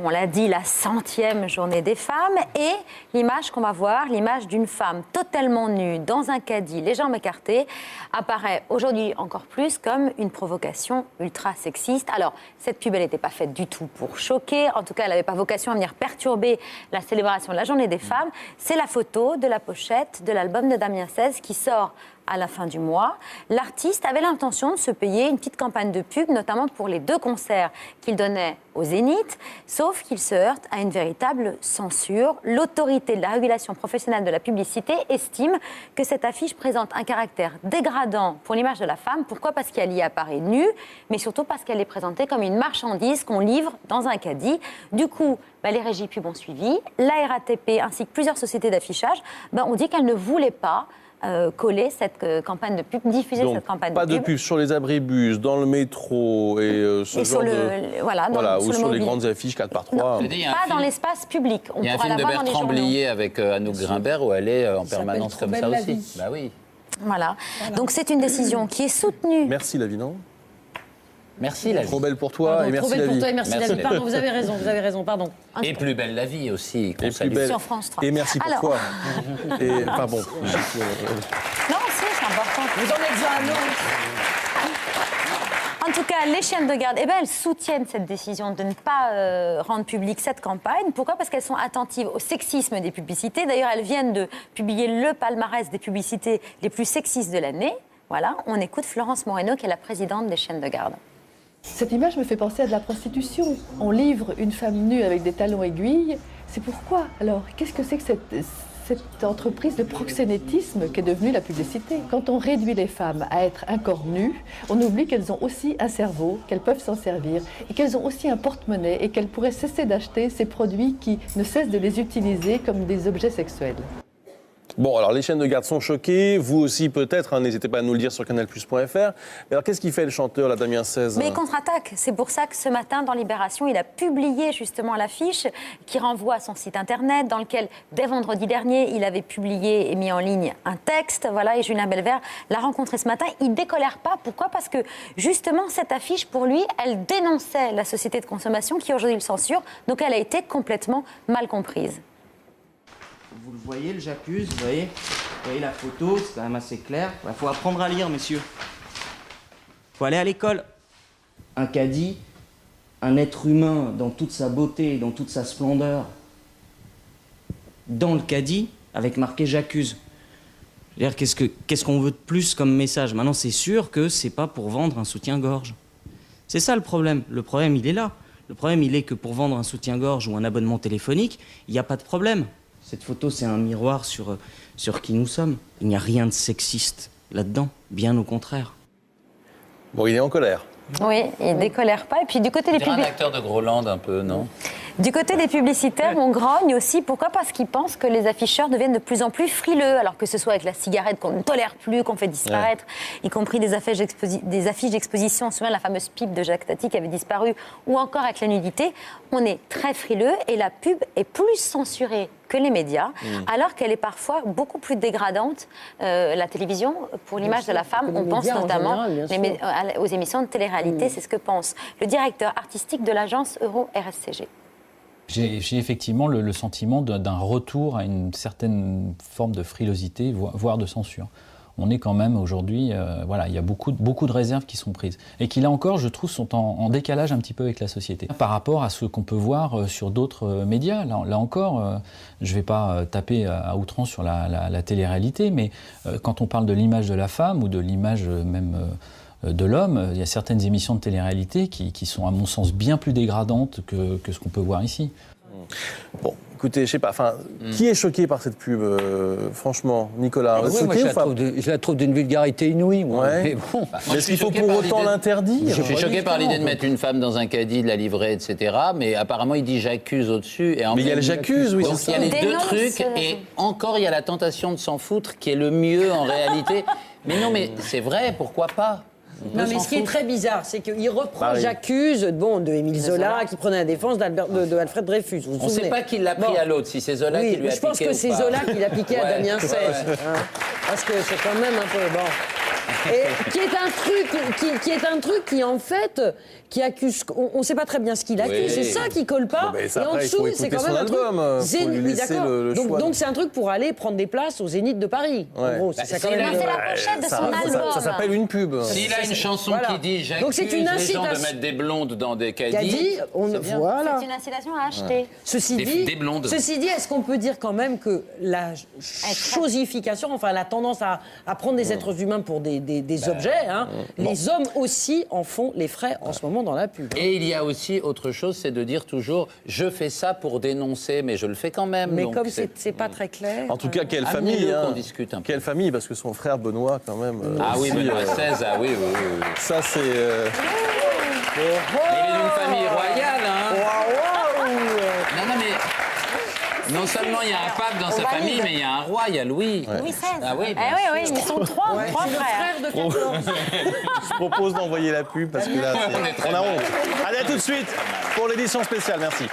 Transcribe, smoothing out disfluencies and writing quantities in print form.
On l'a dit, la 100e journée des femmes et l'image qu'on va voir, l'image d'une femme totalement nue dans un caddie, les jambes écartées, apparaît aujourd'hui encore plus comme une provocation ultra sexiste. Alors, cette pub, elle n'était pas faite du tout pour choquer, en tout cas, elle n'avait pas vocation à venir perturber la célébration de la journée des femmes. C'est la photo de la pochette de l'album de Damien XVI qui sort à la fin du mois. L'artiste avait l'intention de se payer une petite campagne de pub, notamment pour les 2 concerts qu'il donnait au Zénith, sauf qu'il se heurte à une véritable censure. L'autorité de la régulation professionnelle de la publicité estime que cette affiche présente un caractère dégradant pour l'image de la femme. Pourquoi ? Parce qu'elle y apparaît nue, mais surtout parce qu'elle est présentée comme une marchandise qu'on livre dans un caddie. Du coup, les régies pub ont suivi, la RATP ainsi que plusieurs sociétés d'affichage ont dit qu'elles ne voulaient pas coller cette campagne de pub, diffuser cette campagne de pub. Pas de pub sur les abribus, dans le métro et ce genre ou sur les grandes affiches 4x3. Non, pas dans l'espace public. Il y a un film de Bertrand Blier avec Anouk Grimbert où elle est en permanence comme ça aussi. Bah oui. Voilà. Donc c'est une décision qui est soutenue. Merci la vie, non ? Merci la vie. Trop belle pour toi et merci la vie. Merci la vie. Pardon, vous avez raison, pardon. Et plus belle la vie aussi. Et plus belle. Sur France 3. Et merci pour toi. Et enfin bon. Non, c'est important. Vous en êtes un autre. En tout cas, les chiennes de garde, elles soutiennent cette décision de ne pas rendre publique cette campagne. Pourquoi ? Parce qu'elles sont attentives au sexisme des publicités. D'ailleurs, elles viennent de publier le palmarès des publicités les plus sexistes de l'année. Voilà, on écoute Florence Moreno, qui est la présidente des chiennes de garde. Cette image me fait penser à de la prostitution. On livre une femme nue avec des talons aiguilles. C'est pourquoi ? Alors, qu'est-ce que c'est que cette entreprise de proxénétisme qu'est devenue la publicité ? Quand on réduit les femmes à être un corps nu, on oublie qu'elles ont aussi un cerveau, qu'elles peuvent s'en servir, et qu'elles ont aussi un porte-monnaie, et qu'elles pourraient cesser d'acheter ces produits qui ne cessent de les utiliser comme des objets sexuels. Bon, alors les chaînes de garde sont choquées, vous aussi peut-être, n'hésitez pas à nous le dire sur canalplus.fr. Mais alors qu'est-ce qu'il fait le chanteur, là, Damien XVI ? Mais il contre-attaque. C'est pour ça que ce matin, dans Libération, il a publié justement l'affiche qui renvoie à son site internet, dans lequel, dès vendredi dernier, il avait publié et mis en ligne un texte. Voilà, et Julien Belvert l'a rencontré ce matin. Il ne décolère pas. Pourquoi ? Parce que justement, cette affiche, pour lui, elle dénonçait la société de consommation qui aujourd'hui le censure. Donc elle a été complètement mal comprise. Vous le voyez, le j'accuse, vous voyez la photo, c'est quand même assez clair. Il faut apprendre à lire, messieurs. Il faut aller à l'école. Un caddie, un être humain dans toute sa beauté, dans toute sa splendeur, dans le caddie, avec marqué « j'accuse ». Qu'est-ce qu'on veut de plus comme message ? Maintenant, c'est sûr que c'est pas pour vendre un soutien-gorge. C'est ça le problème. Le problème, il est là. Le problème, il est que pour vendre un soutien-gorge ou un abonnement téléphonique, il n'y a pas de problème. Cette photo, c'est un miroir sur qui nous sommes. Il n'y a rien de sexiste là-dedans, bien au contraire. Bon, il est en colère. Oui, il ne décolère pas. Et puis du côté des un acteur de Groland un peu, non ? Du côté des publicitaires, on grogne aussi. Pourquoi ? Parce qu'ils pensent que les afficheurs deviennent de plus en plus frileux, alors que ce soit avec la cigarette qu'on ne tolère plus, qu'on fait disparaître, y compris des affiches d'exposition. On se souvient de la fameuse pipe de Jacques Tati qui avait disparu, ou encore avec la nudité. On est très frileux et la pub est plus censurée que les médias, alors qu'elle est parfois beaucoup plus dégradante. La télévision, pour l'image de la femme, on pense notamment aux émissions de télé-réalité. C'est ce que pense le directeur artistique de l'agence Euro-RSCG. J'ai effectivement le sentiment d'un retour à une certaine forme de frilosité, voire de censure. On est quand même aujourd'hui, il y a beaucoup de réserves qui sont prises. Et qui, là encore, je trouve, sont en décalage un petit peu avec la société. Par rapport à ce qu'on peut voir sur d'autres médias, là encore, je ne vais pas taper à outrance sur la télé-réalité, mais quand on parle de l'image de la femme ou de l'image même de l'homme, il y a certaines émissions de télé-réalité qui sont, à mon sens, bien plus dégradantes que ce qu'on peut voir ici. Bon, écoutez, je sais pas, qui est choqué par cette pub, franchement, Nicolas? Oui, moi, je la trouve d'une vulgarité inouïe, moi. Ouais. Mais bon. Est-ce qu'il faut pour autant l'interdire? Je suis choqué par l'idée de mettre une femme dans un caddie, de la livrer, etc. Mais apparemment, il dit j'accuse au-dessus. Mais il y a le j'accuse, oui, donc il y a les deux trucs. Et encore, il y a la tentation de s'en foutre, qui est le mieux en réalité. Mais non, mais c'est vrai, pourquoi pas? Non, mais ce qui est très bizarre, c'est qu'il reprend j'accuse de Émile Zola qui prenait la défense de Alfred Dreyfus. On ne sait pas qui l'a pris à l'autre, si c'est Zola qui lui a piqué. Je pense que c'est Zola qui l'a piqué à Damien XVI. Parce que c'est quand même un peu. Bon. Et qui est un truc qui en fait, qui accuse. On ne sait pas très bien ce qu'il accuse. Oui. C'est ça qui colle pas. mais ça, et en après, il faut dessous, c'est écouter quand même son un truc. album, faut lui laisser le choix. Donc c'est un truc pour aller prendre des places au Zénith de Paris. En Ouais. gros, c'est ça quand c'est même. C'est la pochette de son album. Ça s'appelle une pub. S'il a une chanson Voilà. qui dit Donc, c'est j'accuse une les gens de incitation. mettre des blondes dans des Qui a caddies. dit, voilà. C'est une incitation à acheter. Ceci Des blondes. Ceci dit, est-ce qu'on peut dire quand même que la chosification, enfin la tendance à prendre des êtres humains pour des objets, hein, les hommes aussi en font les frais en ce moment dans la pub. Et il y a aussi autre chose, c'est de dire toujours je fais ça pour dénoncer, mais je le fais quand même. Mais donc comme c'est pas très clair. En tout cas, quelle Amenez-le famille, qu'on discute un peu. Quelle famille, parce que son frère Benoît, quand même. Ah oui, aussi, Benoît XVI, ah oui, oui, oui, oui. Ça, c'est. Mais il est d'une famille royale, hein. Non, mais non seulement il y a un pape dans sa famille, mais il y a un roi, il y a Louis. Louis XVI. Ah oui, Eh bien oui, ils sont trois frères. de 14. Je propose d'envoyer la pub parce que là, on a honte. Allez, à tout de suite pour l'édition spéciale. Merci.